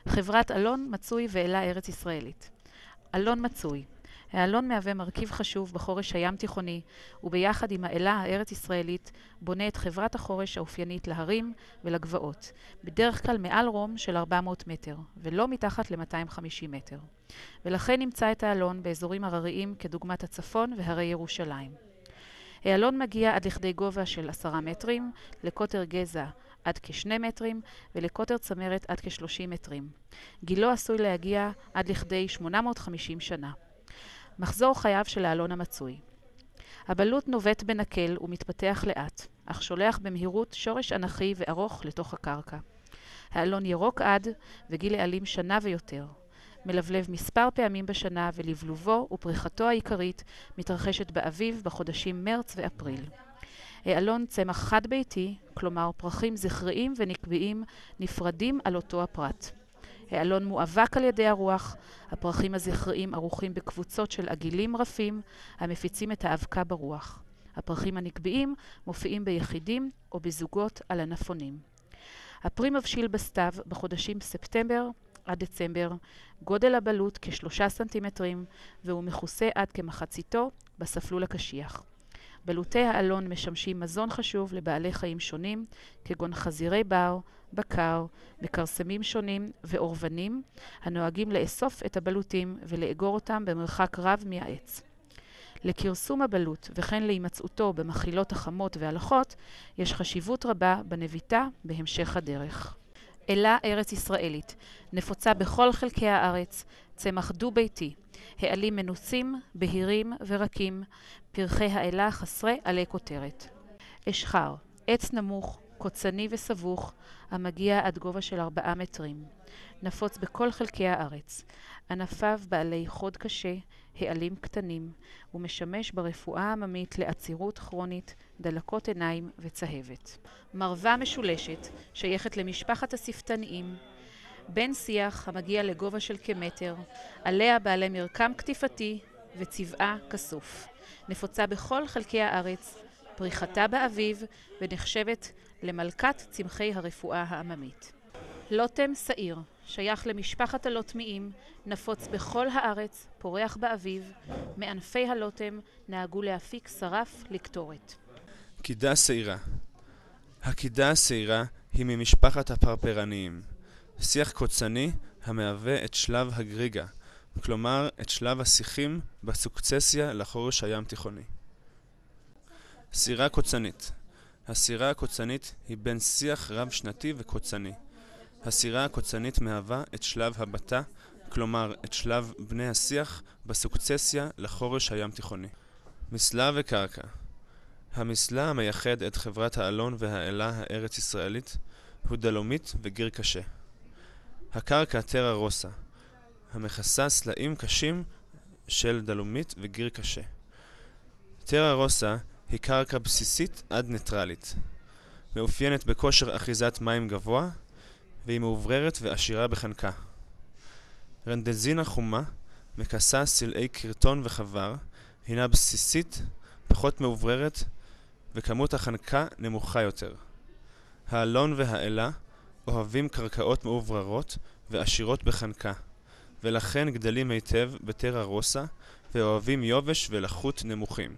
חברת אלון, מצוי ואלה ארץ ישראלית. אלון מצוי. האלון מהווה מרכיב חשוב בחורש הים תיכוני, וביחד עם האלה הארץ ישראלית בונה את חברת החורש האופיינית להרים ולגבעות, בדרך כלל מעל רום של 400 מטר, ולא מתחת ל-250 מטר. ולכן נמצא את האלון באזורים הרריים כדוגמת הצפון והרי ירושלים. האלון מגיע עד לכדי גובה של 10 מטרים, לקוטר גזע עד כ2 מטרים ולקוטר צמרת עד כ30 מטרים. גילו עשוי להגיע עד לכדי 850 שנה. מחזור חייו של האלון המצוי. הבלוט נובט בנקל ומתפתח לאט, אך שולח במהירות שורש אנכי וארוך לתוך הקרקע. האלון ירוק עד וגיל העלים שנה ויותר. מלבלב מספר פעמים בשנה ולבלובו ופריחתו העיקרית מתרחשת באביב בחודשים מרץ ואפריל. האלון צמח חד ביתי, כלומר פרחים זכריים ונקביים נפרדים על אותו הפרט. האלון מואבק על ידי הרוח, הפרחים הזכריים ערוכים בקבוצות של עגילים רפים המפיצים את האבקה ברוח. הפרחים הנקביים מופיעים ביחידים או בזוגות על ענפונים. הפרי מבשיל בסתיו בחודשים ספטמבר עד דצמבר, גודל הבלוט כ3 סנטימטרים והוא מכוסה עד כמחציתו בספלול הקשיח. בלוטי האלון משמשים מזון חשוב לבעלי חיים שונים, כגון חזירי בר, בקר, מקרסמים שונים ואורבנים, הנוהגים לאסוף את הבלוטים ולאגור אותם במרחק רב מהעץ. לכרסום הבלוט וכן להימצאותו במחילות החמות והלחות, יש חשיבות רבה בנביטה בהמשך הדרך. אלה ארץ ישראלית, נפוצה בכל חלקי הארץ, צמח דו-ביתי, העלים מנוסים, בהירים ורקים, פרחי האלה חסרי עלי כותרת. אשחר, עץ נמוך, קוצני וסבוך, המגיע עד גובה של 4 מטרים. נפוץ בכל חלקי הארץ. ענפיו בעלי חוד קשה, העלים קטנים, ומשמש ברפואה העממית לעצירות כרונית, דלקות עיניים וצהבת. מרווה משולשת, שייכת למשפחת השפתניים, בן שיח המגיע לגובה של כמטר, עליה בעלי מרקם כתיפתי וצבעה כסוף. נפוצה בכל חלקי הארץ, פריחתה באביב ונחשבת למלכת צמחי הרפואה העממית. לוטם שעיר, שייך למשפחת הלוטמיים, נפוץ בכל הארץ, פורח באביב, מענפי הלוטם נהגו להפיק שרף לקטורת. קידה שעירה. הקידה השעירה היא ממשפחת הפרפרניים. שיח קוצני המהווה את שלב הגריגה, כלומר את שלב השיחים בסוקצסיה לחורש הים תיכוני. סירה קוצנית. הסירה הקוצנית היא בין שיח רב שנתי וקוצני. הסירה הקוצנית מהווה את שלב הבתה, כלומר את שלב בני השיח בסוקצסיה לחורש הים תיכוני. מסלה וקרקע. המסלה המייחד את חברת האלון והאלה הארץ ישראלית הוא דלומית וגיר קשה. הקרקע טרה רוסה, המכסה סלעים קשים של דלומית וגיר קשה. טרה רוסה היא קרקע בסיסית עד ניטרלית, מאופיינת בכושר אחיזת מים גבוה, והיא מאובררת ועשירה בחנקה. רנדזינה חומה, מכסה סלעי קרטון וחבר, הינה בסיסית, פחות מאובררת, וכמות החנקה נמוכה יותר. האלון והאלה אוהבים קרקעות מאובררות ועשירות בחנקה, ולכן גדלים היטב בטרה רוסה ואוהבים יובש ולחות נמוכים.